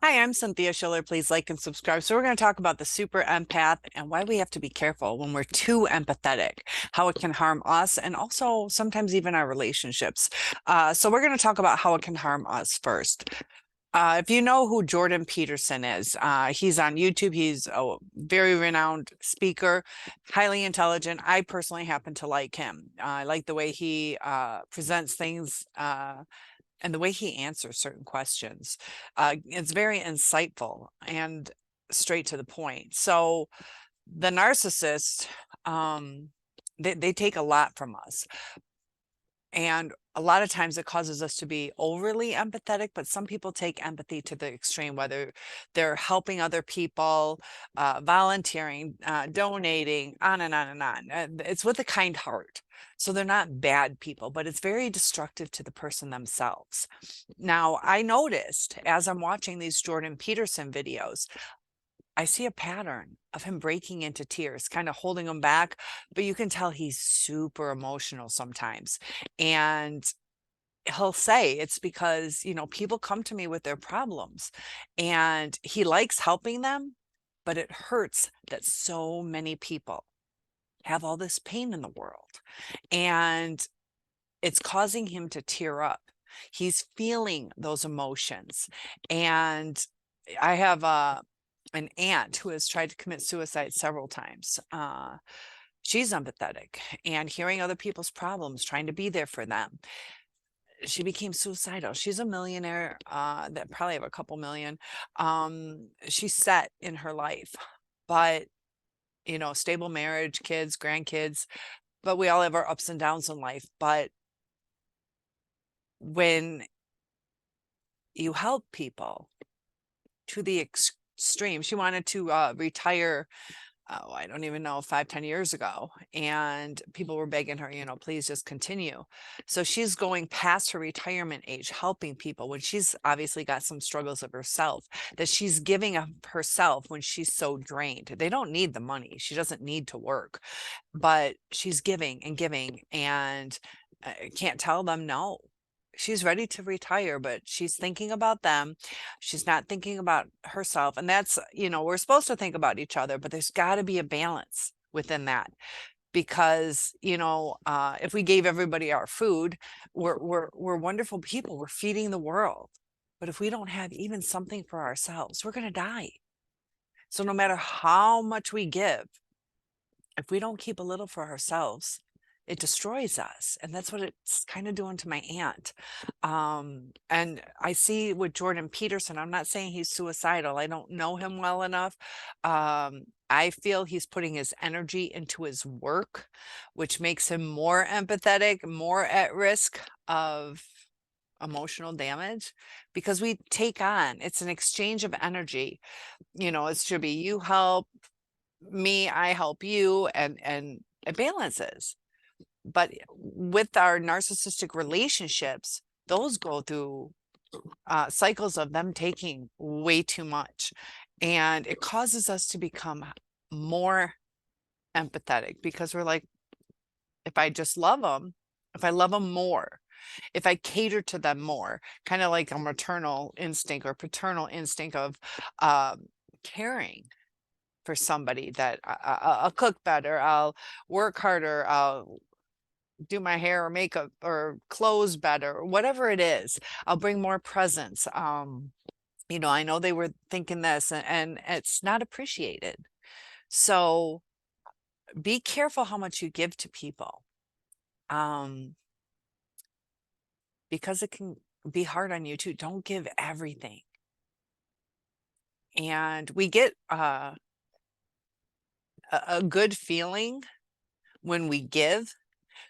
Hi, I'm Cynthia Schiller. Please like and subscribe. So, we're going to talk about the super empath and why we have to be careful when we're too empathetic, how it can harm us, and also sometimes even our relationships. So, we're going to talk about how it can harm us first. If you know who Jordon Peterson is, he's on YouTube. He's a very renowned speaker, highly intelligent. I personally happen to like him. I like the way he presents things. And the way he answers certain questions. It's very insightful and straight to the point. So the narcissist, they take a lot from us. And a lot of times it causes us to be overly empathetic, but some people take empathy to the extreme, whether they're helping other people, volunteering, donating, on and on and on. It's with a kind heart. So they're not bad people, but it's very destructive to the person themselves. Now, I noticed as I'm watching these Jordon Peterson videos, I see a pattern of him breaking into tears, kind of holding him back, but you can tell he's super emotional sometimes. And he'll say it's because, people come to me with their problems and he likes helping them, but it hurts that so many people have all this pain in the world. And it's causing him to tear up. He's feeling those emotions. And I have an aunt who has tried to commit suicide several times. She's empathetic and hearing other people's problems, trying to be there for them. She became suicidal. She's a millionaire that probably have a couple million. She's set in her life, but stable marriage, kids, grandkids, but we all have our ups and downs in life. But when you help people to the extreme, she wanted to retire. Oh, I don't even know, 5, 10 years ago. And people were begging her, please just continue. So she's going past her retirement age, helping people when she's obviously got some struggles of herself, that she's giving of herself when she's so drained. They don't need the money. She doesn't need to work, but she's giving and giving and can't tell them no. She's ready to retire, but she's thinking about them. She's not thinking about herself. And that's, we're supposed to think about each other, but there's got to be a balance within that. Because, if we gave everybody our food, we're wonderful people. We're feeding the world. But if we don't have even something for ourselves, we're going to die. So no matter how much we give, if we don't keep a little for ourselves, it destroys us. And that's what it's kind of doing to my aunt. And I see with Jordon Peterson, I'm not saying he's suicidal. I don't know him well enough. I feel he's putting his energy into his work, which makes him more empathetic, more at risk of emotional damage, because we take on, it's an exchange of energy. It should be you help me, I help you, and it balances. But with our narcissistic relationships, those go through cycles of them taking way too much. And it causes us to become more empathetic because we're like, if I just love them, if I love them more, if I cater to them more, kind of like a maternal instinct or paternal instinct of caring for somebody, that I'll cook better, I'll work harder, I'll do my hair or makeup or clothes better, whatever it is. I'll bring more presents. I know they were thinking this, and it's not appreciated. So be careful how much you give to people, um, because it can be hard on you too. Don't give everything. And we get a good feeling when we give.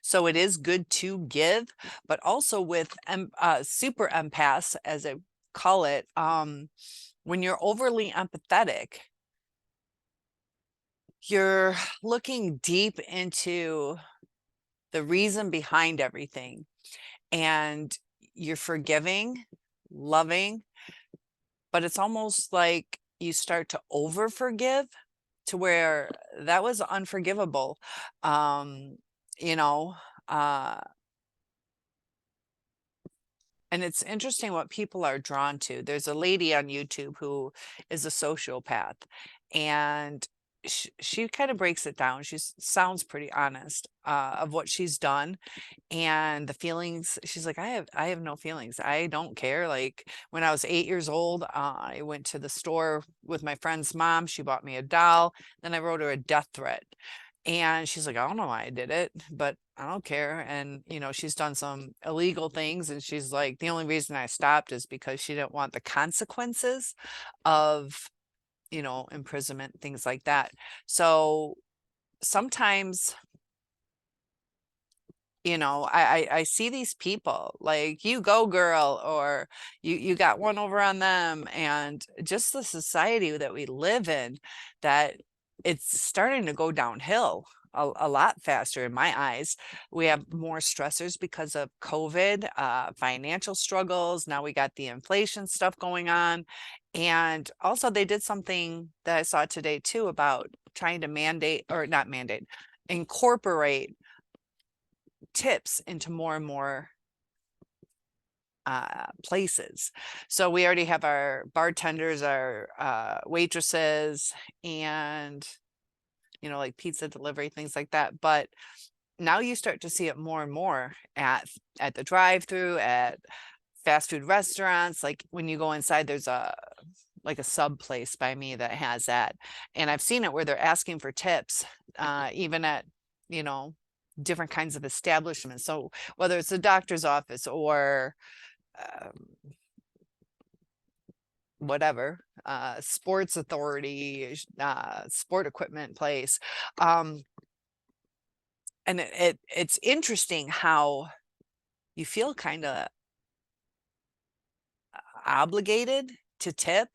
So it is good to give, but also with super empaths, as I call it, when you're overly empathetic, you're looking deep into the reason behind everything, and you're forgiving, loving, but it's almost like you start to over forgive to where that was unforgivable. Um, you know, uh, And it's interesting what people are drawn to. There's a lady on YouTube who is a sociopath, and she kind of breaks it down. She sounds pretty honest of what she's done and the feelings. She's like, I have no feelings. I don't care. Like when I was 8 years old, I went to the store with my friend's mom. She bought me a doll. Then I wrote her a death threat. And she's like, I don't know why I did it, but I don't care. And, she's done some illegal things. And she's like, the only reason I stopped is because she didn't want the consequences of, imprisonment, things like that. So sometimes, I see these people like, you go girl, or you got one over on them. And just the society that we live in, that it's starting to go downhill a lot faster in my eyes. We have more stressors because of COVID, financial struggles. Now we got the inflation stuff going on. And also they did something that I saw today too about trying to mandate, or not mandate, incorporate tips into more and more places. So we already have our bartenders, our waitresses, and like pizza delivery, things like that. But now you start to see it more and more at the drive-through, at fast food restaurants. Like when you go inside, there's a sub place by me that has that, and I've seen it where they're asking for tips, even at you know different kinds of establishments. So whether it's a doctor's office or um, whatever, sports authority, sport equipment place, um, and it's interesting how you feel kind of obligated to tip,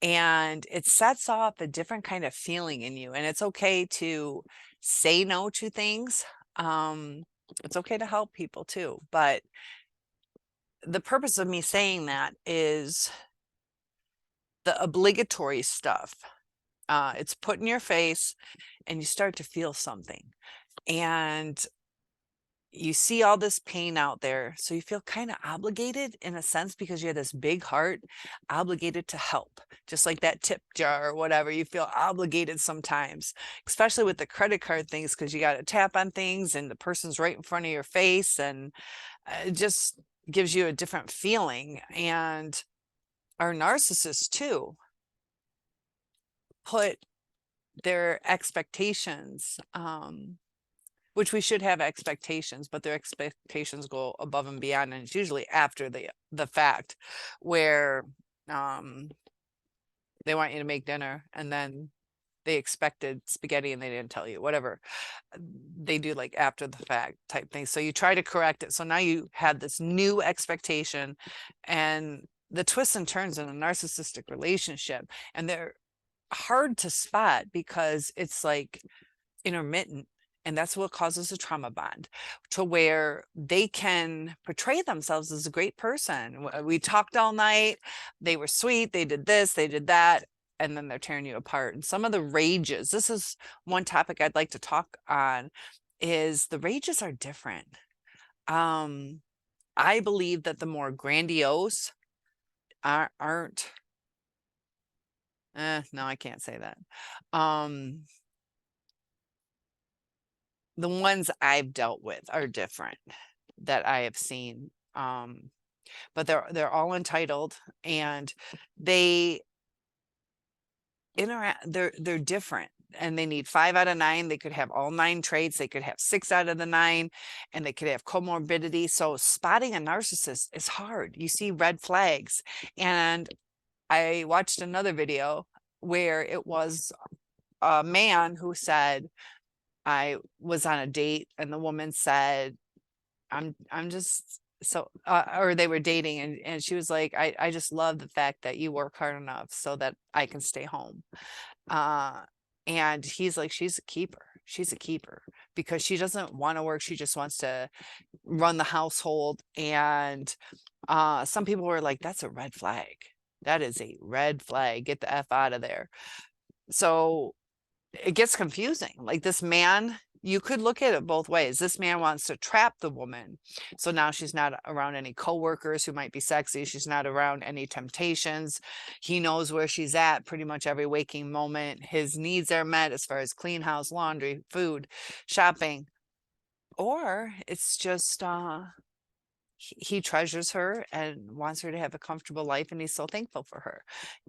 and it sets off a different kind of feeling in you. And it's okay to say no to things. It's okay to help people too, but the purpose of me saying that is the obligatory stuff. It's put in your face and you start to feel something, and you see all this pain out there. So you feel kind of obligated in a sense, because you have this big heart, obligated to help, just like that tip jar or whatever. You feel obligated sometimes, especially with the credit card things, because you got to tap on things and the person's right in front of your face. And it just gives you a different feeling. And our narcissists too put their expectations, which we should have expectations, but their expectations go above and beyond. And it's usually after the fact, where they want you to make dinner and then they expected spaghetti and they didn't tell you, whatever. They do like after the fact type thing. So you try to correct it. So now you have this new expectation, and the twists and turns in a narcissistic relationship. And they're hard to spot because it's like intermittent. And that's what causes a trauma bond, to where they can portray themselves as a great person. We talked all night. They were sweet. They did this, they did that. And then they're tearing you apart. And some of the rages, this is one topic I'd like to talk on, is the rages are different. I believe that the more grandiose aren't, no, I can't say that. The ones I've dealt with are different, that I have seen. But they're all entitled, and they interact, they're different, and they need 5 out of 9. They could have all 9 traits. They could have 6 out of the 9, and they could have comorbidity. So spotting a narcissist is hard. You see red flags. And I watched another video where it was a man who said, I was on a date and the woman said, I'm just so, or they were dating, and she was like, I just love the fact that you work hard enough so that I can stay home. And he's like, she's a keeper. She's a keeper because she doesn't want to work. She just wants to run the household. And some people were like, that's a red flag. That is a red flag. Get the F out of there. So it gets confusing. Like, this man you could look at it both ways. This man wants to trap the woman. So now she's not around any coworkers who might be sexy. She's not around any temptations. He knows where she's at pretty much every waking moment. His needs are met as far as clean house, laundry, food, shopping. Or it's just he treasures her and wants her to have a comfortable life, and he's so thankful for her.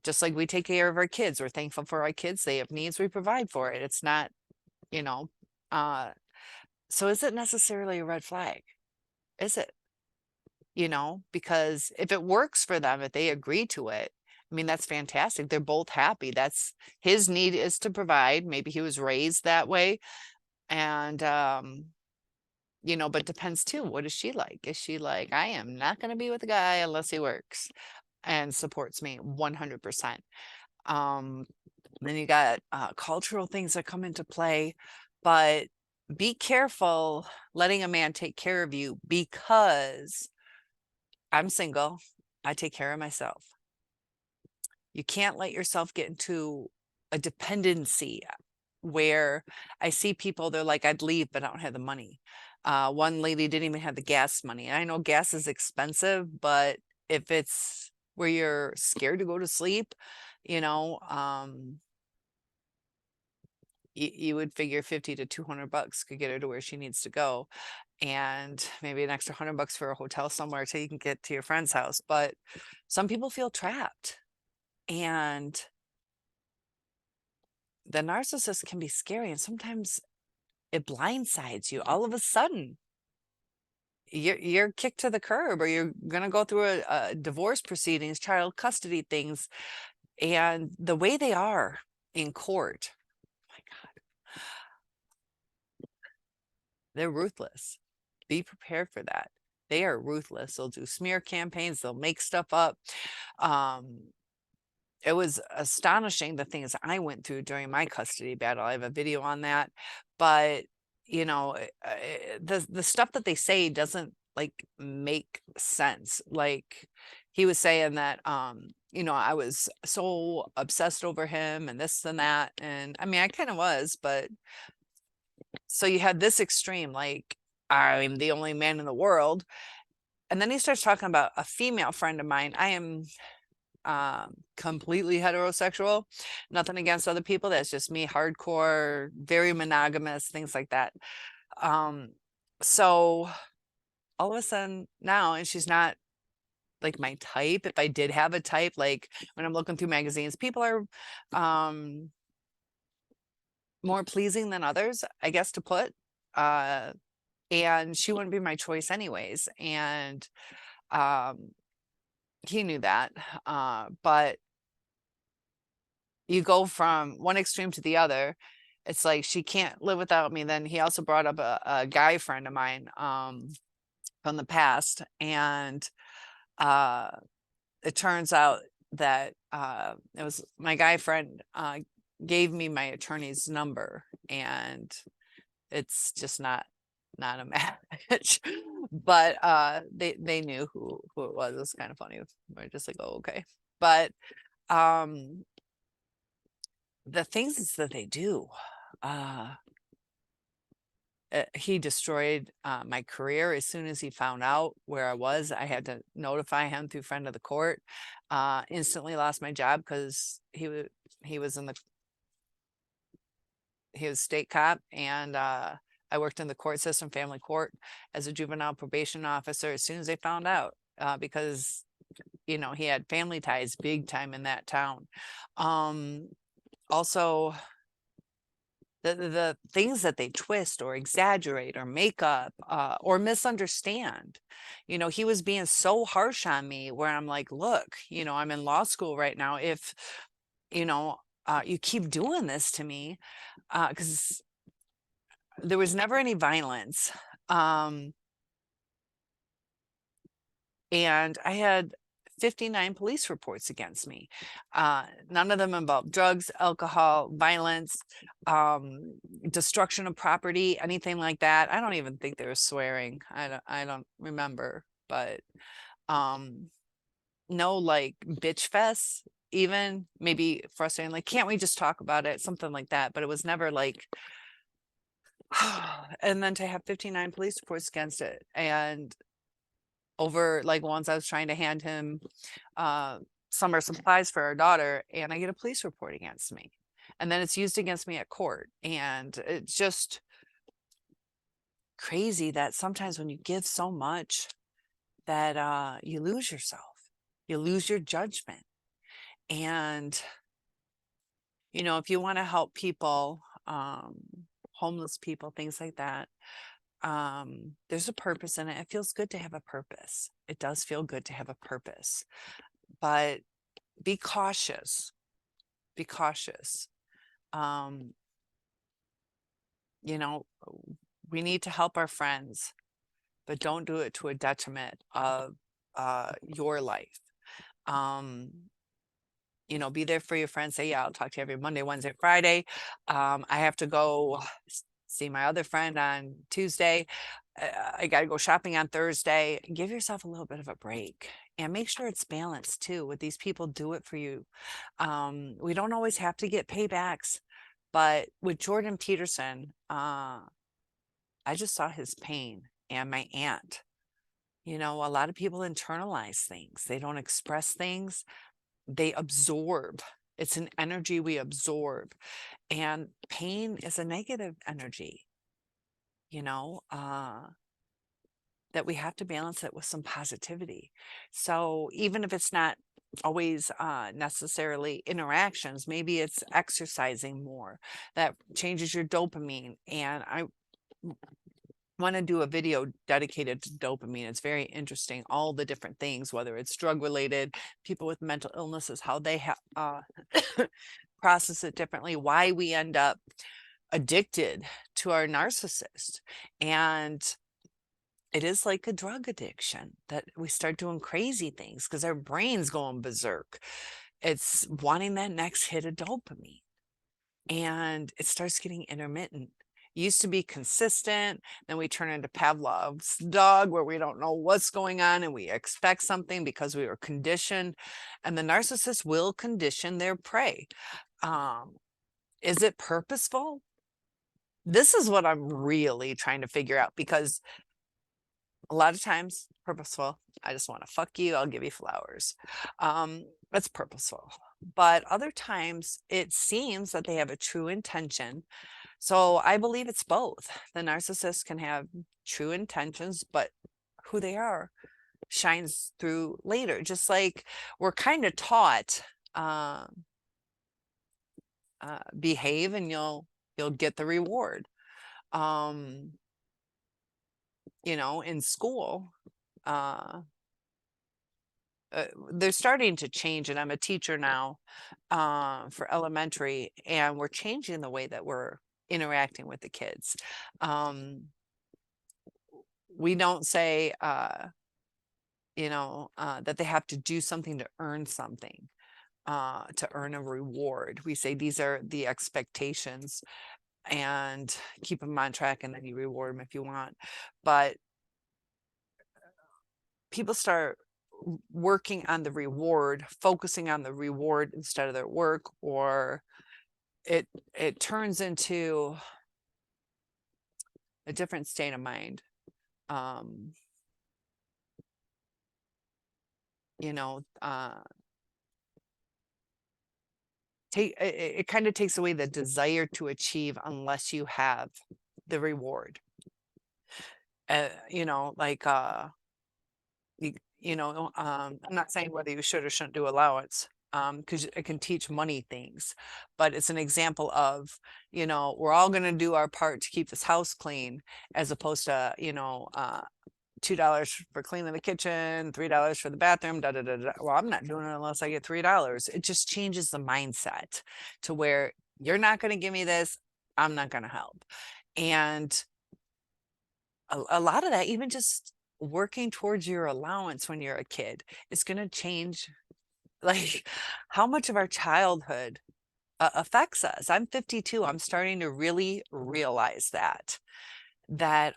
Just like we take care of our kids, we're thankful for our kids. They have needs, we provide for it. It's not, you know, uh so is it necessarily a red flag? Is it? Because if it works for them, if they agree to it, I mean, that's fantastic. They're both happy. That's his need is to provide. Maybe he was raised that way. And but depends too. What is she like? Is she like, I am not going to be with a guy unless he works and supports me 100%. Then you got cultural things that come into play, but be careful letting a man take care of you, because I'm single. I take care of myself. You can't let yourself get into a dependency where I see people, they're like, I'd leave, but I don't have the money. One lady didn't even have the gas money. I know gas is expensive, but if it's where you're scared to go to sleep, you would figure 50 to 200 bucks could get her to where she needs to go. And maybe an extra 100 bucks for a hotel somewhere till you can get to your friend's house. But some people feel trapped, and the narcissist can be scary. And sometimes it blindsides you. All of a sudden, you're kicked to the curb, or you're going to go through a divorce proceedings, child custody things. And the way they are in court, my God, they're ruthless. Be prepared for that. They are ruthless. They'll do smear campaigns. They'll make stuff up. It was astonishing the things I went through during my custody battle. I have a video on that. But, the stuff that they say doesn't like make sense. Like he was saying that, I was so obsessed over him and this and that. And I mean, I kind of was, but so you had this extreme, like, I'm the only man in the world. And then he starts talking about a female friend of mine. I am completely heterosexual, nothing against other people. That's just me, hardcore, very monogamous, things like that. So all of a sudden now, and she's not like my type. If I did have a type, like when I'm looking through magazines, people are more pleasing than others, I guess, to put. And she wouldn't be my choice anyways. And he knew that. But you go from one extreme to the other. It's like she can't live without me. Then he also brought up a guy friend of mine from the past. And it turns out that it was my guy friend gave me my attorney's number, and it's just not a match. But they knew who it was. It was kind of funny. We're just like, oh, okay. But the things that they do, he destroyed my career. As soon as he found out where I was, I had to notify him through friend of the court. Instantly lost my job because he was state cop, and I worked in the court system, family court, as a juvenile probation officer as soon as they found out, because he had family ties big time in that town. Also, the things that they twist or exaggerate or make up or misunderstand. He was being so harsh on me, where I'm like, look, I'm in law school right now. If you keep doing this to me, because there was never any violence, and I had 59 police reports against me. None of them involved drugs, alcohol, violence, destruction of property, anything like that. I don't even think they were swearing. I don't remember, but no, like, bitch fest, even maybe frustrating, like, can't we just talk about it? Something like that. But it was never like And then to have 59 police reports against it, and over, like, once I was trying to hand him uh, summer supplies for our daughter, and I get a police report against me, and then it's used against me at court, and it's just crazy that sometimes when you give so much that you lose yourself, you lose your judgment. And if you want to help people, homeless people, things like that, there's a purpose in it. It feels good to have a purpose. It does feel good to have a purpose, but be cautious. Be cautious. Um, you know, we need to help our friends, but don't do it to a detriment of your life. Um, be there for your friends. Say, yeah, I'll talk to you every Monday, Wednesday, Friday. I have to go see my other friend on Tuesday. I got to go shopping on Thursday. Give yourself a little bit of a break, and make sure it's balanced too. With these people, do it for you. We don't always have to get paybacks, but with Jordon Peterson, I just saw his pain, and my aunt. A lot of people internalize things. They don't express things. They absorb. It's an energy we absorb. And pain is a negative energy, you know, uh, that we have to balance it with some positivity. So even if it's not always necessarily interactions, maybe it's exercising more that changes your dopamine. And I want to do a video dedicated to dopamine. It's very interesting, all the different things, whether it's drug related, people with mental illnesses, how they process it differently, why we end up addicted to our narcissist. And it is like a drug addiction that we start doing crazy things because our brain's going berserk. It's wanting that next hit of dopamine, and it starts getting intermittent. Used to be consistent, then we turn into Pavlov's dog where we don't know what's going on and we expect something because we were conditioned. And the narcissist will condition their prey. Is it purposeful? This is what I'm really trying to figure out, because a lot of times purposeful. I just want to fuck you. I'll give you flowers. That's purposeful. But other times it seems that they have a true intention. So I believe it's both. The narcissist can have true intentions, but who they are shines through later. Just like we're kind of taught, behave and you'll get the reward. In school, they're starting to change, and I'm a teacher now for elementary, and we're changing the way that we're interacting with the kids. We don't say, that they have to do something to earn something, to earn a reward. We say these are the expectations, and keep them on track, and then you reward them if you want. But people start working on the reward, focusing on the reward instead of their work, or it turns into a different state of mind. You know, it kind of takes away the desire to achieve unless you have the reward. Like I'm not saying whether you should or shouldn't do allowance, because it can teach money things, but it's an example of, we're all going to do our part to keep this house clean, as opposed to, $2 for cleaning the kitchen, $3 for the bathroom, da da da da. Well, I'm not doing it unless I get $3. It just changes the mindset to where you're not going to give me this, I'm not going to help. And a lot of that, even just working towards your allowance when you're a kid, is going to change, like, how much of our childhood affects us. I'm 52. I'm starting to really realize that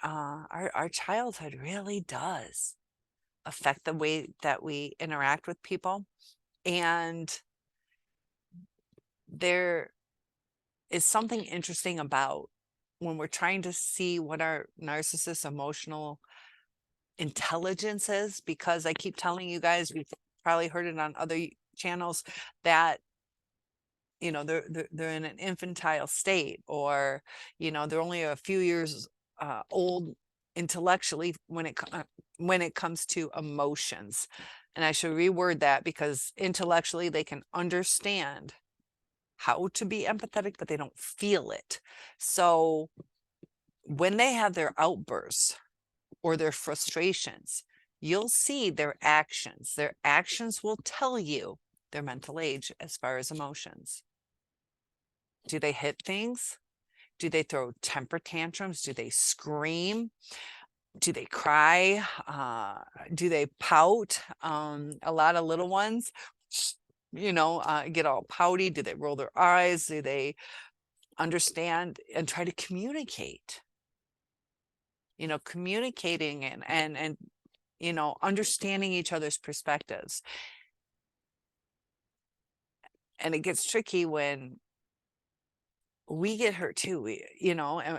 our childhood really does affect the way that we interact with people. And there is something interesting about when we're trying to see what our narcissist emotional intelligence is, because I keep telling you guys, we've probably heard it on other channels, that they're in an infantile state, or they're only a few years old intellectually when it comes to emotions. And I should reword that, because intellectually they can understand how to be empathetic, but they don't feel it. So when they have their outbursts or their frustrations, you'll see their actions. Their actions will tell you their mental age as far as emotions. Do they hit things? Do they throw temper tantrums? Do they scream? Do they cry? Do they pout? A lot of little ones, get all pouty. Do they roll their eyes? Do they understand and try to communicate? Communicating and understanding each other's perspectives. And it gets tricky when we get hurt too,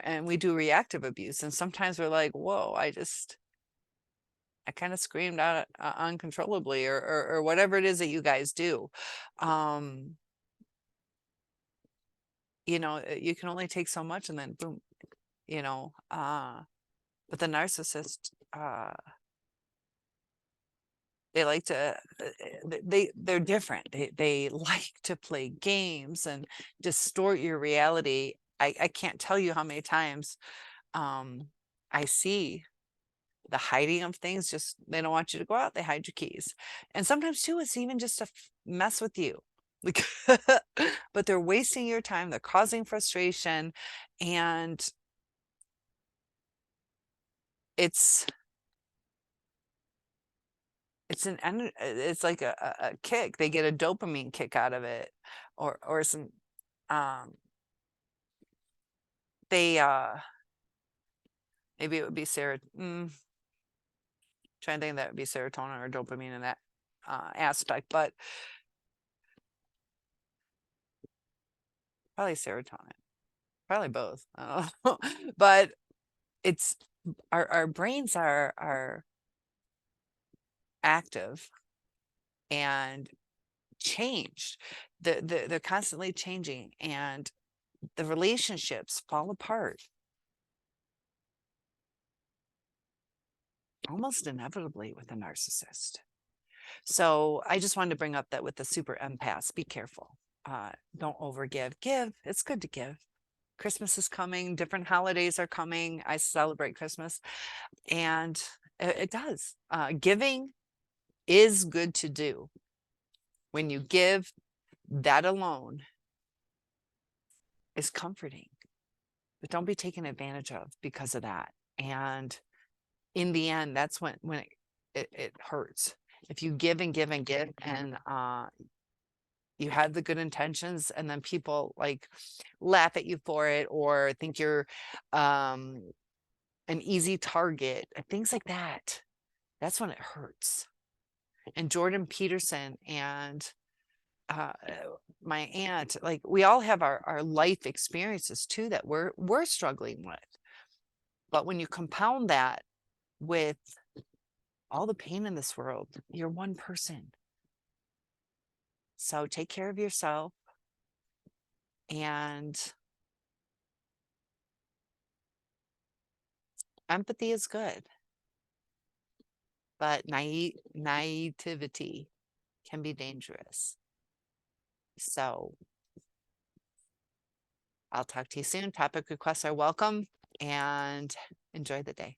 and we do reactive abuse. And sometimes we're like, whoa, I kind of screamed out uncontrollably, or whatever it is that you guys do. You can only take so much, and then boom, but the narcissist, they like to, they're different. They like to play games and distort your reality. I can't tell you how many times I see the hiding of things. Just, they don't want you to go out, they hide your keys. And sometimes too, it's even just to mess with you. Like, but they're wasting your time, they're causing frustration, and it's it's like a kick. They get a dopamine kick out of it, or some they maybe it would be trying to think, that would be serotonin or dopamine in that aspect, but probably serotonin, probably both. I don't know. But it's our brains are active and changed. They're constantly changing, and the relationships fall apart almost inevitably with a narcissist. So I just wanted to bring up that with the super empaths, be careful. Don't overgive. Give. It's good to give. Christmas is coming. Different holidays are coming. I celebrate Christmas, and it does. Giving is good to do. When you give, that alone is comforting. But don't be taken advantage of because of that. And in the end, that's when it hurts. If you give and give and give, and you have the good intentions, and then people like laugh at you for it, or think you're an easy target, and things like that, that's when it hurts. And Jordan Peterson and my aunt, like, we all have our life experiences too that we're struggling with. But when you compound that with all the pain in this world, you're one person. So take care of yourself, and empathy is good, but naivety can be dangerous. So I'll talk to you soon. Topic requests are welcome, and enjoy the day.